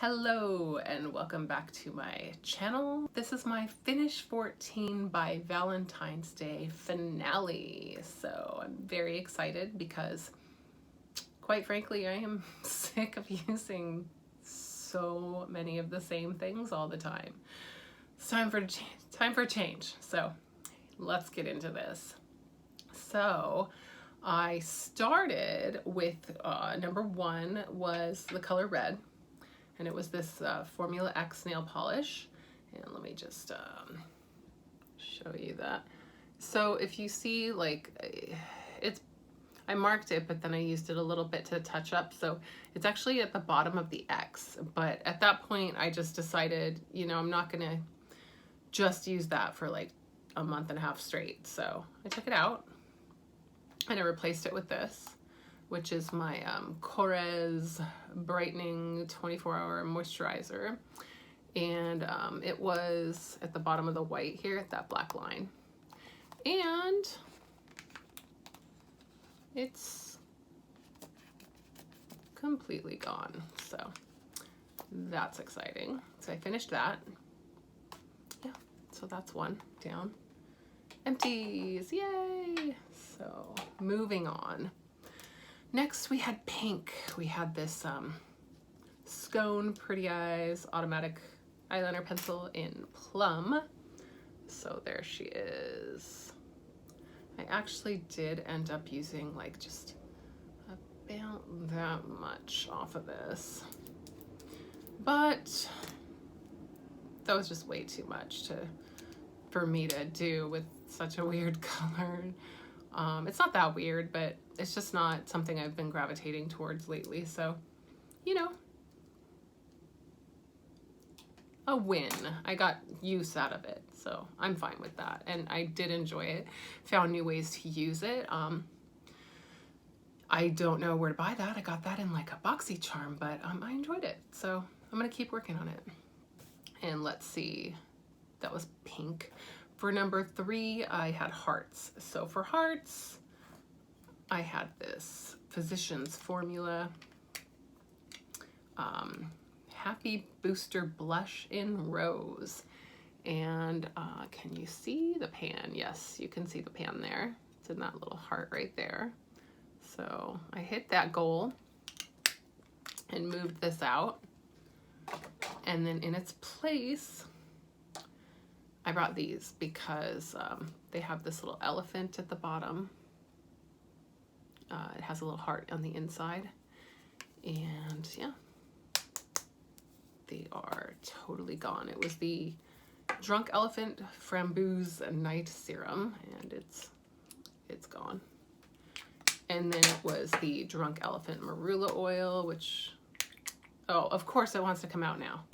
Hello and welcome back to my channel. This is my Finish 14 by Valentine's Day finale. So I'm very excited because quite frankly I am sick of using so many of the same things all the time. It's time for change. So let's get into this. So I started with number one was the color red. And it was this Formula X nail polish. And let me just show you that. So if you see, like, I marked it, but then I used it a little bit to touch up. So it's actually at the bottom of the X. But at that point, I just decided, you know, I'm not gonna just use that for like a month and a half straight. So I took it out and I replaced it with this, which is my Korres Brightening 24-Hour Moisturizer. And it was at the bottom of the white here, that black line. And it's completely gone, so that's exciting. So I finished that. Yeah, so that's one down. Empties, yay! So moving on. Next we had pink. We had this Scone Pretty Eyes Automatic Eyeliner Pencil in Plum. So there she is. I actually did end up using like just about that much off of this. But that was just way too much for me to do with such a weird color. It's not that weird, but it's just not something I've been gravitating towards lately. So, you know, a win. I got use out of it, so I'm fine with that. And I did enjoy it. Found new ways to use it. I don't know where to buy that. I got that in like a BoxyCharm, but I enjoyed it. So I'm gonna keep working on it. And let's see, that was pink. For number three, I had hearts. So for hearts, I had this Physicians Formula Happy Booster Blush in Rose. And can you see the pan? Yes, you can see the pan there. It's in that little heart right there. So I hit that goal and moved this out. And then in its place, I brought these because they have this little elephant at the bottom. It has a little heart on the inside. And yeah, they are totally gone. It was the Drunk Elephant Framboose Night Serum, and it's gone. And then it was the Drunk Elephant Marula Oil, which, oh, of course it wants to come out now.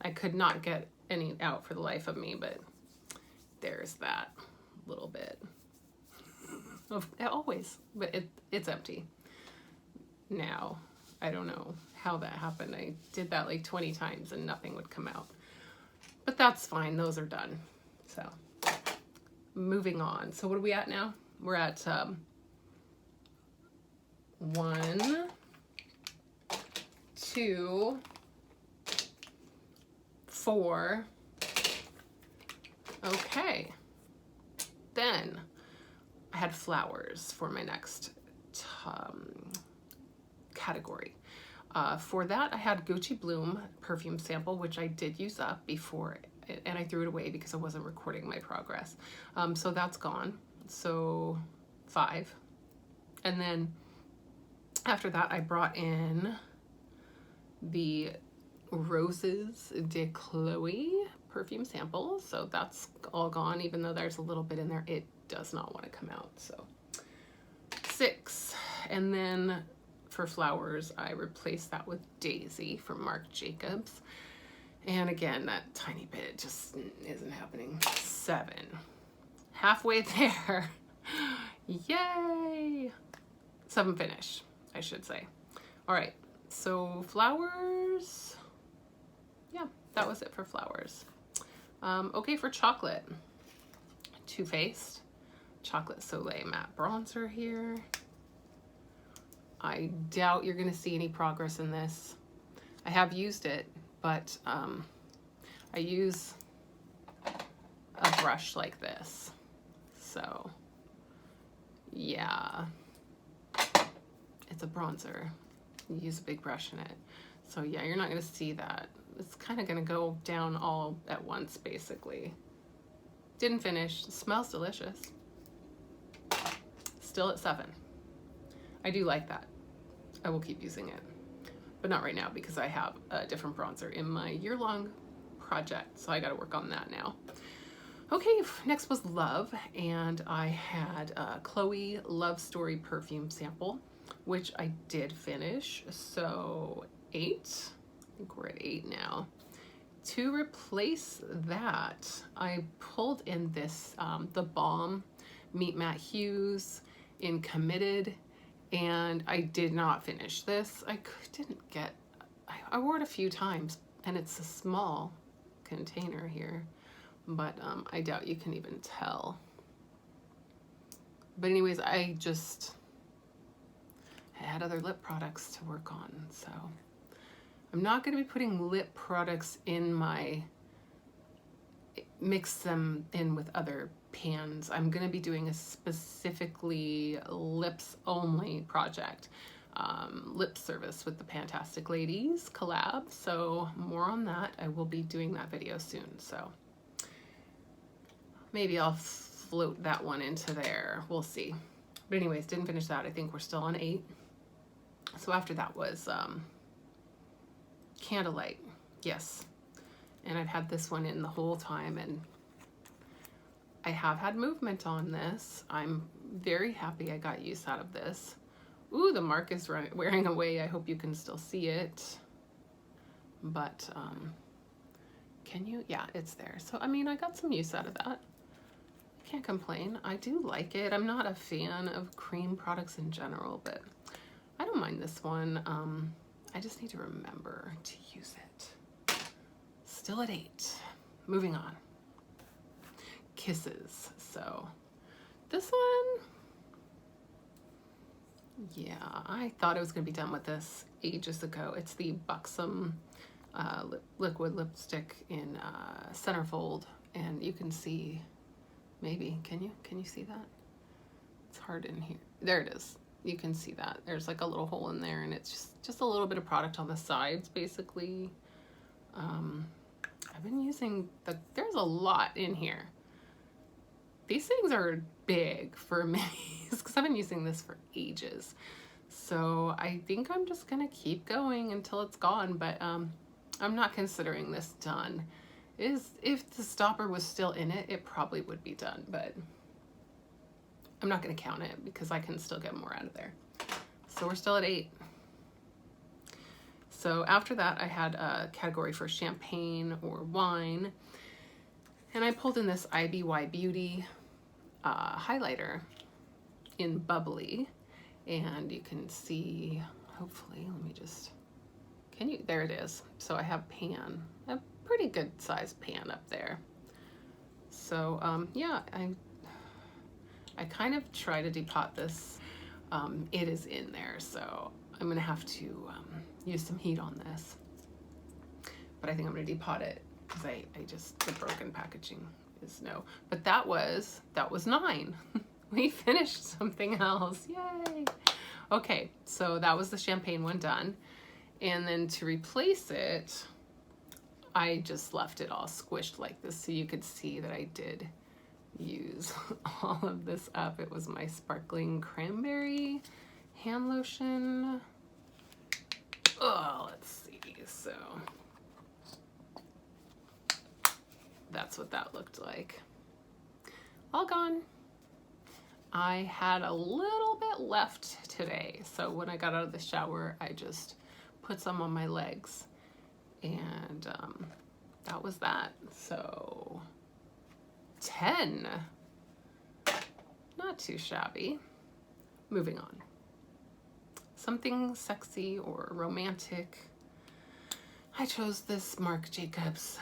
I could not get any out for the life of me, but there's that little bit of always, but it's empty now. I don't know how that happened. I did that like 20 times and nothing would come out, but that's fine. Those are done. So moving on. So what are we at now? We're at 1, 2, 4. Okay. Then I had flowers for my next category. For that, I had Gucci Bloom perfume sample, which I did use up before, and I threw it away because I wasn't recording my progress. So that's gone. So 5. And then after that, I brought in the Roses de Chloe perfume sample. So that's all gone, even though there's a little bit in there. It does not want to come out. So 6. And then for flowers, I replaced that with Daisy from Marc Jacobs. And again, that tiny bit just isn't happening. 7. Halfway there. Yay! 7 finish, I should say. All right, so flowers. Yeah, that was it for flowers. Okay, for chocolate. Too Faced Chocolate Soleil Matte Bronzer here. I doubt you're gonna see any progress in this. I have used it, but I use a brush like this. So yeah, it's a bronzer. You use a big brush in it. So yeah, you're not gonna see that. It's kind of gonna go down all at once, basically. Didn't finish. It smells delicious. Still at 7. I do like that. I will keep using it, but not right now because I have a different bronzer in my year-long project, so I got to work on that now. Okay, next was Love, and I had a Chloe Love Story perfume sample, which I did finish, so 8. I think we're at 8 now. To replace that, I pulled in this, the Balm Meet Matte Hues in Committed, and I did not finish this. I wore it a few times, and it's a small container here, but I doubt you can even tell. But anyways, I had other lip products to work on, so I'm not going to be putting lip products in mix them in with other pans. I'm going to be doing a specifically lips only project, lip service with the Fantastic Ladies collab. So more on that. I will be doing that video soon. So maybe I'll float that one into there. We'll see. But anyways, didn't finish that. I think we're still on 8. So after that was Candlelight. Yes. And I've had this one in the whole time, and I have had movement on this. I'm very happy I got use out of this. Ooh, the mark is wearing away. I hope you can still see it. But, can you? Yeah, it's there. So, I mean, I got some use out of that. Can't complain. I do like it. I'm not a fan of cream products in general, but I don't mind this one. I just need to remember to use it. Still at 8. Moving on. Kisses. So this one, yeah, I thought I was going to be done with this ages ago. It's the Buxom liquid lipstick in Centerfold, and you can see, maybe, can you see that? It's hard in here. There it is. You can see that. There's like a little hole in there, and it's just a little bit of product on the sides, basically. I've been using there's a lot in here. These things are big for me because I've been using this for ages. So I think I'm just gonna keep going until it's gone, but I'm not considering this done. If the stopper was still in it, it probably would be done, but I'm not gonna count it because I can still get more out of there. So we're still at 8. So after that, I had a category for champagne or wine, and I pulled in this IBY Beauty highlighter in Bubbly, and you can see, hopefully, let me just, there it is. So I have pan, a pretty good sized pan up there. So yeah, I kind of try to depot this. It is in there, so I'm gonna have to use some heat on this, but I think I'm gonna depot it because the broken packaging is no. But that was 9. We finished something else. Yay! Okay, so that was the champagne one done, and then to replace it, I just left it all squished like this so you could see that I did use all of this up. It was my sparkling cranberry hand lotion. Oh, let's see. So that's what that looked like. All gone. I had a little bit left today, so when I got out of the shower, I just put some on my legs, and that was that. So 10. Not too shabby. Moving on. Something sexy or romantic. I chose this Marc Jacobs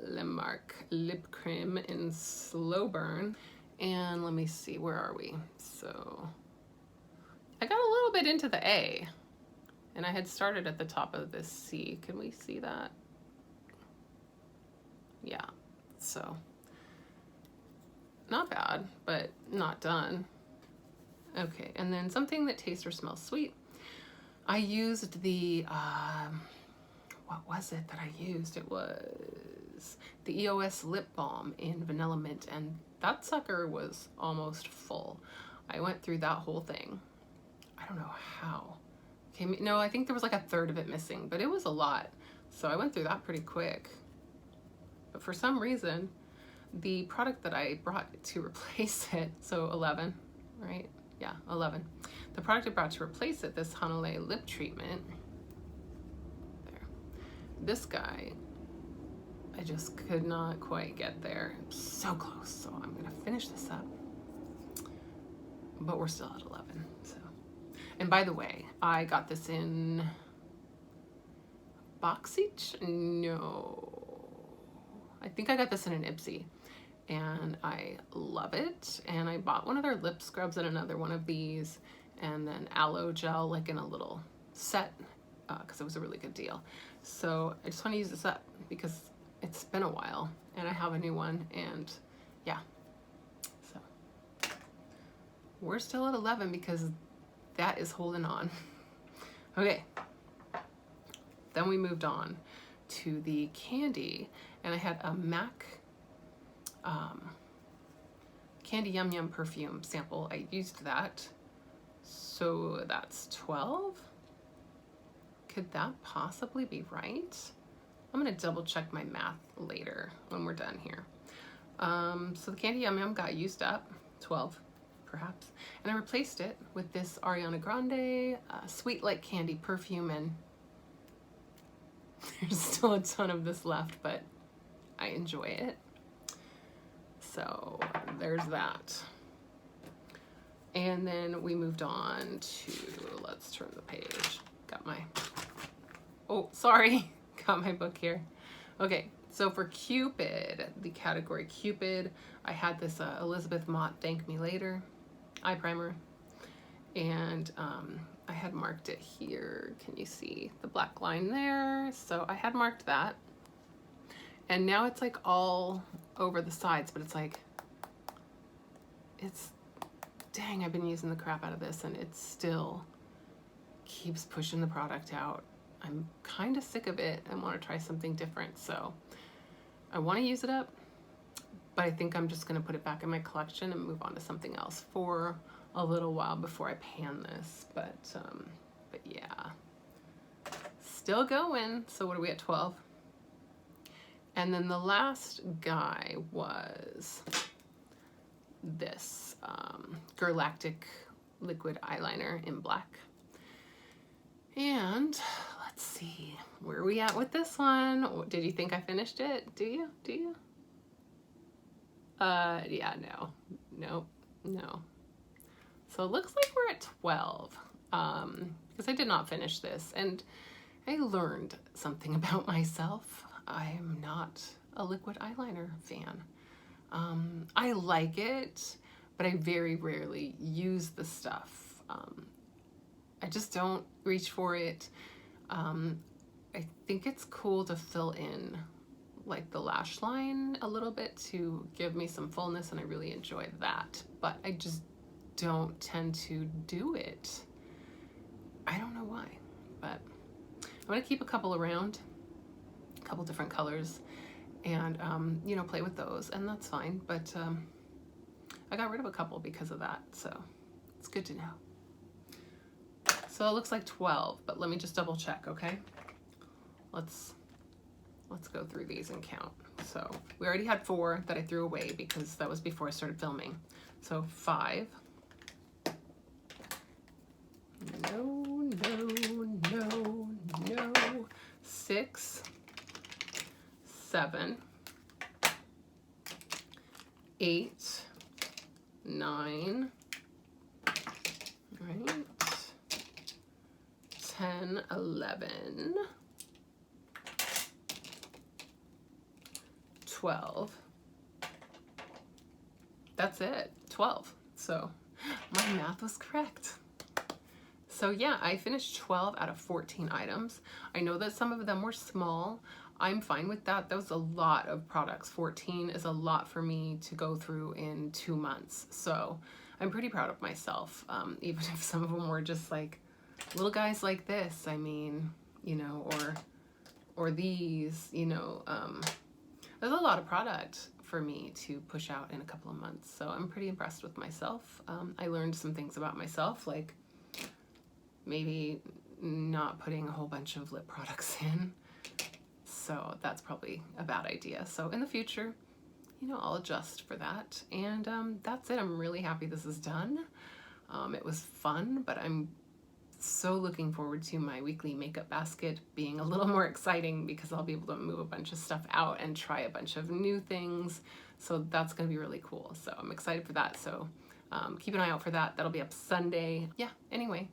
Le Marc lip cream in Slow Burn. And let me see, where are we? So I got a little bit into the A. And I had started at the top of this C. Can we see that? Yeah, so not bad, but not done. Okay, and then something that tastes or smells sweet. I used the, what was it that I used? It was the EOS Lip Balm in Vanilla Mint, and that sucker was almost full. I went through that whole thing. I don't know how. Okay, no, I think there was like a third of it missing, but it was a lot. So I went through that pretty quick. But for some reason, the product that I brought to replace it, so 11, right? Yeah, 11. The product I brought to replace it, this Hanalei lip treatment, there. This guy, I just could not quite get there. So close, so I'm gonna finish this up. But we're still at 11, so. And by the way, I got this in Boxeach? No. I think I got this in an Ipsy. And I love it. And I bought one of their lip scrubs and another one of these, and then aloe gel like in a little set because it was a really good deal. So I just want to use this up because it's been a while and I have a new one, and yeah. So we're still at 11 because that is holding on. Okay. Then we moved on to the candy, and I had a MAC Candy Yum Yum perfume sample. I used that. So that's 12. Could that possibly be right? I'm gonna double check my math later when we're done here. So the Candy Yum Yum got used up, 12 perhaps, and I replaced it with this Ariana Grande Sweet Like Candy perfume, and there's still a ton of this left, but I enjoy it. So there's that. And then we moved on to, let's turn the page. Got my, oh, sorry. Got my book here. Okay, so for Cupid, the category Cupid, I had this Elizabeth Mott Thank Me Later eye primer. And I had marked it here. Can you see the black line there? So I had marked that. And now it's like all over the sides, but it's like, dang, I've been using the crap out of this and it still keeps pushing the product out. I'm kind of sick of it and want to try something different. So I want to use it up, but I think I'm just going to put it back in my collection and move on to something else for a little while before I pan this. But yeah, still going. So what are we at, 12? And then the last guy was this Galactic liquid eyeliner in black. And let's see, where are we at with this one? Did you think I finished it? Do you? Do you? Yeah, no. So it looks like we're at 12 because I did not finish this, and I learned something about myself. I am not a liquid eyeliner fan. I like it, but I very rarely use the stuff. I just don't reach for it. I think it's cool to fill in like the lash line a little bit to give me some fullness, and I really enjoy that, but I just don't tend to do it. I don't know why, but I'm gonna keep a couple around, a couple different colors, and you know, play with those, and that's fine. But I got rid of a couple because of that, so it's good to know. So it looks like 12, but let me just double check, okay? Let's go through these and count. So we already had 4 that I threw away because that was before I started filming. So 5. No. 6, 7, 8, 9, right, 10, 11, 12. That's it, 12. So my math was correct. So yeah, I finished 12 out of 14 items. I know that some of them were small. I'm fine with that. That was a lot of products. 14 is a lot for me to go through in 2 months. So I'm pretty proud of myself, even if some of them were just like little guys like this, I mean, you know, or these, you know, there's a lot of product for me to push out in a couple of months. So I'm pretty impressed with myself. I learned some things about myself, like maybe not putting a whole bunch of lip products in. So that's probably a bad idea. So in the future, you know, I'll adjust for that. And that's it. I'm really happy this is done. It was fun, but I'm so looking forward to my weekly makeup basket being a little more exciting because I'll be able to move a bunch of stuff out and try a bunch of new things. So that's going to be really cool. So I'm excited for that. So keep an eye out for that. That'll be up Sunday. Yeah, anyway,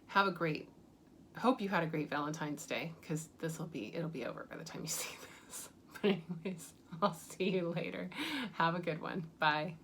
hope you had a great Valentine's Day, because it'll be over by the time you see this. But anyways, I'll see you later. Have a good one. Bye.